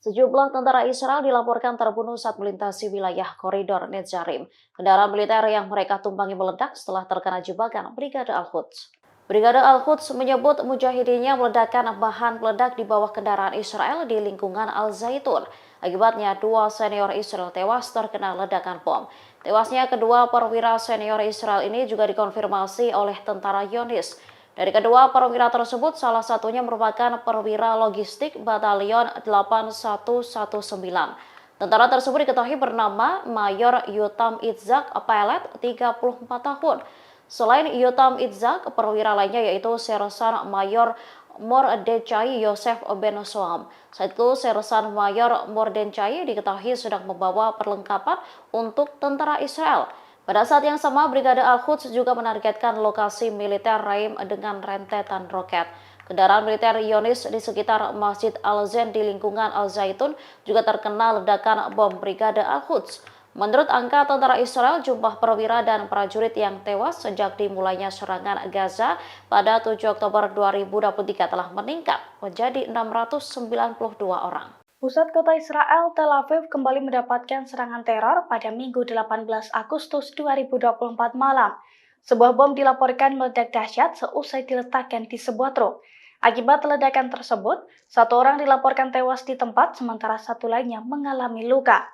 Sejumlah tentara Israel dilaporkan terbunuh saat melintasi wilayah koridor Netzarim. Kendaraan militer yang mereka tumpangi meledak setelah terkena jebakan Brigade Al-Quds. Brigade Al-Quds menyebut mujahidinnya meledakkan bahan peledak di bawah kendaraan Israel di lingkungan Al-Zaitun. Akibatnya, 2 senior Israel tewas terkena ledakan bom. Tewasnya kedua perwira senior Israel ini juga dikonfirmasi oleh tentara Zionis. Dari kedua perwira tersebut, salah satunya merupakan perwira logistik Batalion 8119. Tentara tersebut diketahui bernama Mayor Yotam Itzhak Pelet, 34 tahun. Selain Yotam Itzhak, perwira lainnya yaitu Sersan Mayor Mordechai Yosef Ben Soam. Saat itu Sersan Mayor Mordechai diketahui sedang membawa perlengkapan untuk tentara Israel. Pada saat yang sama, Brigade Al-Quds juga menargetkan lokasi militer Raim dengan rentetan roket. Kendaraan militer Zionis di sekitar Masjid Al-Zain di lingkungan Al-Zaitun juga terkena ledakan bom Brigade Al-Quds. Menurut angka tentara Israel, jumlah perwira dan prajurit yang tewas sejak dimulainya serangan Gaza pada 7 Oktober 2023 telah meningkat menjadi 692 orang. Pusat kota Israel, Tel Aviv kembali mendapatkan serangan teror pada Minggu 18 Agustus 2024 malam. Sebuah bom dilaporkan meledak dahsyat seusai diletakkan di sebuah truk. Akibat ledakan tersebut, 1 orang dilaporkan tewas di tempat, sementara 1 lainnya mengalami luka.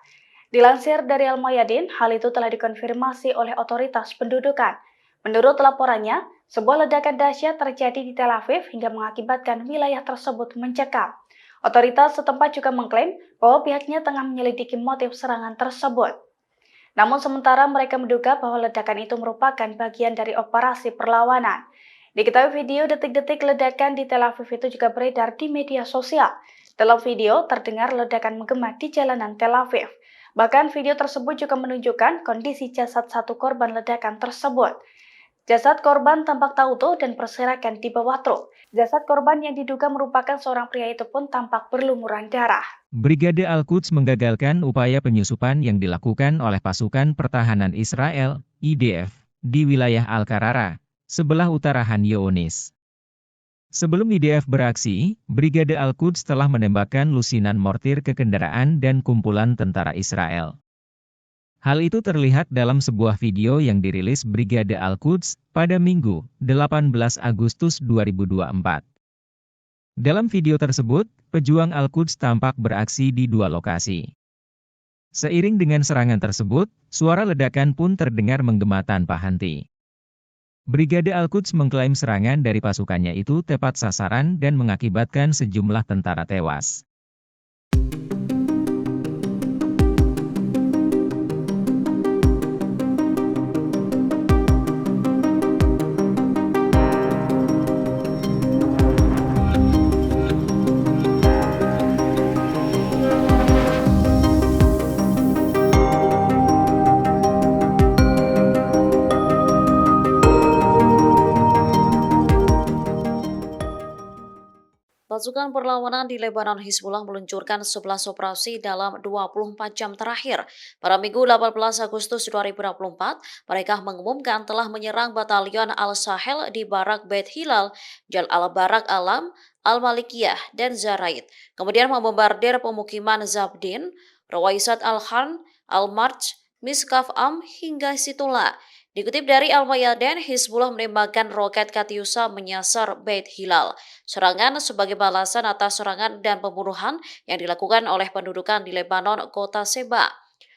Dilansir dari Al-Mayadin, hal itu telah dikonfirmasi oleh otoritas pendudukan. Menurut laporannya, sebuah ledakan dahsyat terjadi di Tel Aviv hingga mengakibatkan wilayah tersebut mencekam. Otoritas setempat juga mengklaim bahwa pihaknya tengah menyelidiki motif serangan tersebut. Namun sementara mereka menduga bahwa ledakan itu merupakan bagian dari operasi perlawanan. Diketahui video detik-detik ledakan di Tel Aviv itu juga beredar di media sosial. Dalam video terdengar ledakan menggema di jalanan Tel Aviv. Bahkan video tersebut juga menunjukkan kondisi jasad 1 korban ledakan tersebut. Jasad korban tampak tak utuh dan berserakan di bawah truk. Jasad korban yang diduga merupakan seorang pria itu pun tampak berlumuran darah. Brigade Al-Quds menggagalkan upaya penyusupan yang dilakukan oleh pasukan pertahanan Israel, IDF, di wilayah Al-Qarara, sebelah utara Han Younis. Sebelum IDF beraksi, Brigade Al-Quds telah menembakkan lusinan mortir ke kendaraan dan kumpulan tentara Israel. Hal itu terlihat dalam sebuah video yang dirilis Brigade Al-Quds pada Minggu, 18 Agustus 2024. Dalam video tersebut, pejuang Al-Quds tampak beraksi di 2 lokasi. Seiring dengan serangan tersebut, suara ledakan pun terdengar menggema tanpa henti. Brigade Al-Quds mengklaim serangan dari pasukannya itu tepat sasaran dan mengakibatkan sejumlah tentara tewas. Pasukan perlawanan di Lebanon Hizbullah meluncurkan 11 operasi dalam 24 jam terakhir. Pada Minggu 18 Agustus 2024, mereka mengumumkan telah menyerang Batalion Al-Sahel di Barak Beit Hilal, Jal al-Barak Alam, Al-Malikiyah, dan Zaraid. Kemudian membombardir pemukiman Zabdin, Rawaisat Al-Khan, Al-Marj, Miskaf Am, hingga Situla. Dikutip dari Al-Mayadin, Hizbullah menembakkan roket Katyusha menyasar Beit Hilal. Serangan sebagai balasan atas serangan dan pembunuhan yang dilakukan oleh pendudukan di Lebanon, kota Seba.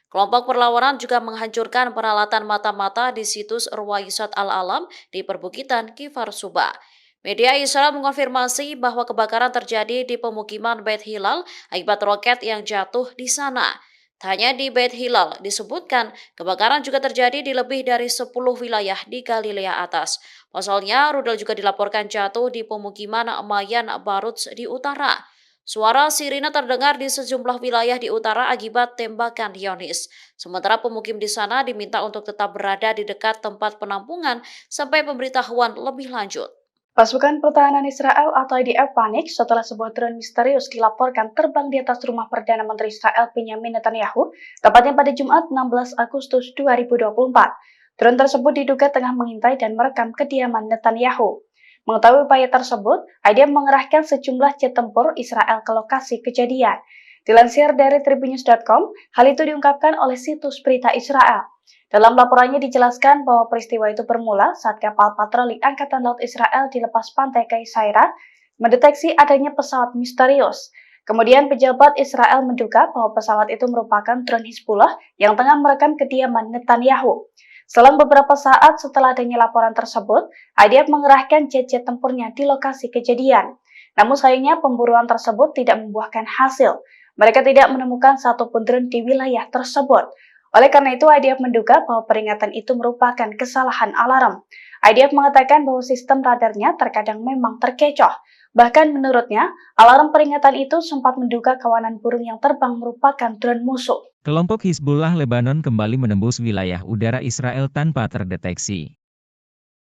Kelompok perlawanan juga menghancurkan peralatan mata-mata di situs Ruwaisat Al-Alam di perbukitan Kifar Suba. Media Israel mengonfirmasi bahwa kebakaran terjadi di pemukiman Beit Hilal akibat roket yang jatuh di sana. Tak hanya di Beit Hilal, disebutkan kebakaran juga terjadi di lebih dari 10 wilayah di Galilea atas. Pasalnya, rudal juga dilaporkan jatuh di pemukiman Mayan Baruts di utara. Suara sirine terdengar di sejumlah wilayah di utara akibat tembakan Zionis. Sementara pemukim di sana diminta untuk tetap berada di dekat tempat penampungan sampai pemberitahuan lebih lanjut. Pasukan pertahanan Israel atau IDF panik setelah sebuah drone misterius dilaporkan terbang di atas rumah Perdana Menteri Israel Benjamin Netanyahu, tepatnya pada Jumat 16 Agustus 2024. Drone tersebut diduga tengah mengintai dan merekam kediaman Netanyahu. Mengetahui upaya tersebut, IDF mengerahkan sejumlah jet tempur Israel ke lokasi kejadian. Dilansir dari tribunnews.com, hal itu diungkapkan oleh situs berita Israel. Dalam laporannya dijelaskan bahwa peristiwa itu bermula saat kapal patroli Angkatan Laut Israel di lepas pantai Kaisairan mendeteksi adanya pesawat misterius. Kemudian pejabat Israel menduga bahwa pesawat itu merupakan drone Hizbullah yang tengah merekam kediaman Netanyahu. Selang beberapa saat setelah adanya laporan tersebut, IDF mengerahkan jet-jet tempurnya di lokasi kejadian. Namun sayangnya pemburuan tersebut tidak membuahkan hasil. Mereka tidak menemukan satupun drone di wilayah tersebut. Oleh karena itu, IDF menduga bahwa peringatan itu merupakan kesalahan alarm. IDF mengatakan bahwa sistem radarnya terkadang memang terkecoh. Bahkan menurutnya, alarm peringatan itu sempat menduga kawanan burung yang terbang merupakan drone musuh. Kelompok Hizbullah Lebanon kembali menembus wilayah udara Israel tanpa terdeteksi.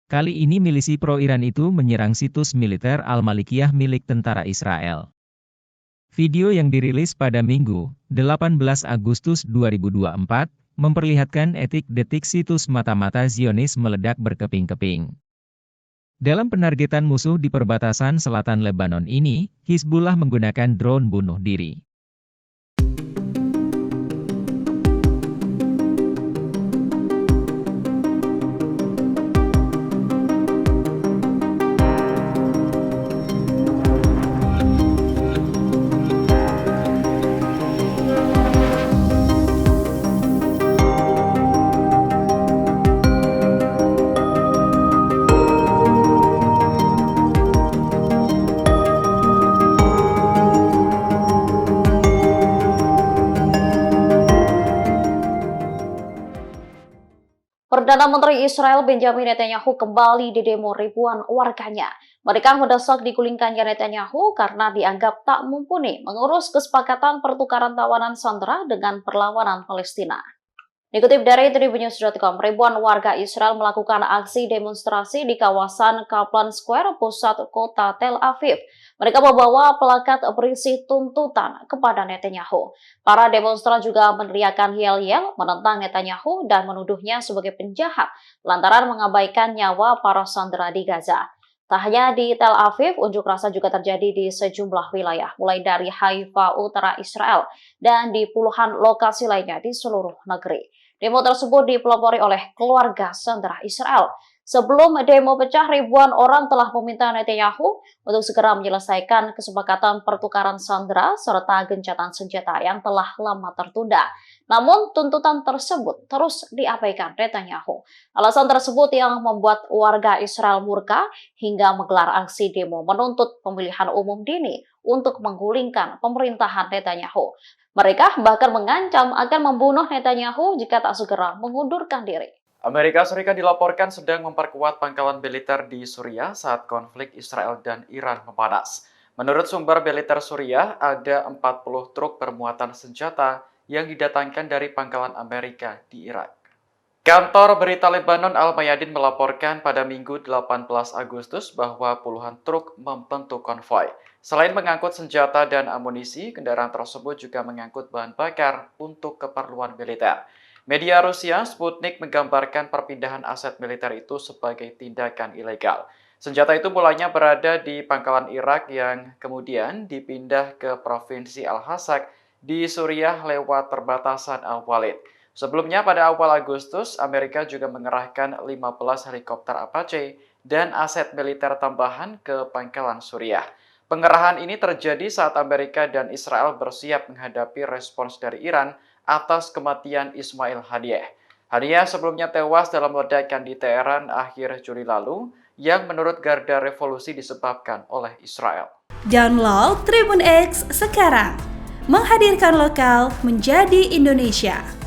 Kali ini milisi pro-Iran itu menyerang situs militer Al-Malikiyah milik tentara Israel. Video yang dirilis pada Minggu, 18 Agustus 2024, memperlihatkan detik situs mata-mata Zionis meledak berkeping-keping. Dalam penargetan musuh di perbatasan selatan Lebanon ini, Hizbullah menggunakan drone bunuh diri. Perdana Menteri Israel Benjamin Netanyahu kembali didemo ribuan warganya. Mereka mendesak digulingkannya Netanyahu karena dianggap tak mumpuni mengurus kesepakatan pertukaran tawanan sandera dengan perlawanan Palestina. Dikutip dari tribunnews.com, ribuan warga Israel melakukan aksi demonstrasi di kawasan Kaplan Square, pusat kota Tel Aviv. Mereka membawa plakat berisi tuntutan kepada Netanyahu. Para demonstran juga meneriakkan yel-yel menentang Netanyahu dan menuduhnya sebagai penjahat lantaran mengabaikan nyawa para sandera di Gaza. Tak hanya di Tel Aviv, unjuk rasa juga terjadi di sejumlah wilayah, mulai dari Haifa utara Israel dan di puluhan lokasi lainnya di seluruh negeri. Demo tersebut dipelopori oleh keluarga sandera Israel. Sebelum demo pecah, ribuan orang telah meminta Netanyahu untuk segera menyelesaikan kesepakatan pertukaran sandera serta gencatan senjata yang telah lama tertunda. Namun, tuntutan tersebut terus diabaikan Netanyahu. Alasan tersebut yang membuat warga Israel murka hingga menggelar aksi demo menuntut pemilihan umum dini untuk menggulingkan pemerintahan Netanyahu. Mereka bahkan mengancam akan membunuh Netanyahu jika tak segera mengundurkan diri. Amerika Serikat dilaporkan sedang memperkuat pangkalan militer di Suriah saat konflik Israel dan Iran memanas. Menurut sumber militer Suriah, ada 40 truk bermuatan senjata yang didatangkan dari pangkalan Amerika di Irak. Kantor berita Lebanon Al-Mayadin melaporkan pada Minggu 18 Agustus bahwa puluhan truk membentuk konvoi. Selain mengangkut senjata dan amunisi, kendaraan tersebut juga mengangkut bahan bakar untuk keperluan militer. Media Rusia Sputnik menggambarkan perpindahan aset militer itu sebagai tindakan ilegal. Senjata itu mulanya berada di pangkalan Irak yang kemudian dipindah ke Provinsi Al-Hasak di Suriah lewat perbatasan Al-Walid. Sebelumnya pada awal Agustus, Amerika juga mengerahkan 15 helikopter Apache dan aset militer tambahan ke pangkalan Suriah. Pengerahan ini terjadi saat Amerika dan Israel bersiap menghadapi respons dari Iran atas kematian Ismail Haniyeh. Haniyeh sebelumnya tewas dalam ledakan di Teheran akhir Juli lalu yang menurut Garda Revolusi disebabkan oleh Israel. Download Tribun X sekarang, menghadirkan lokal menjadi Indonesia.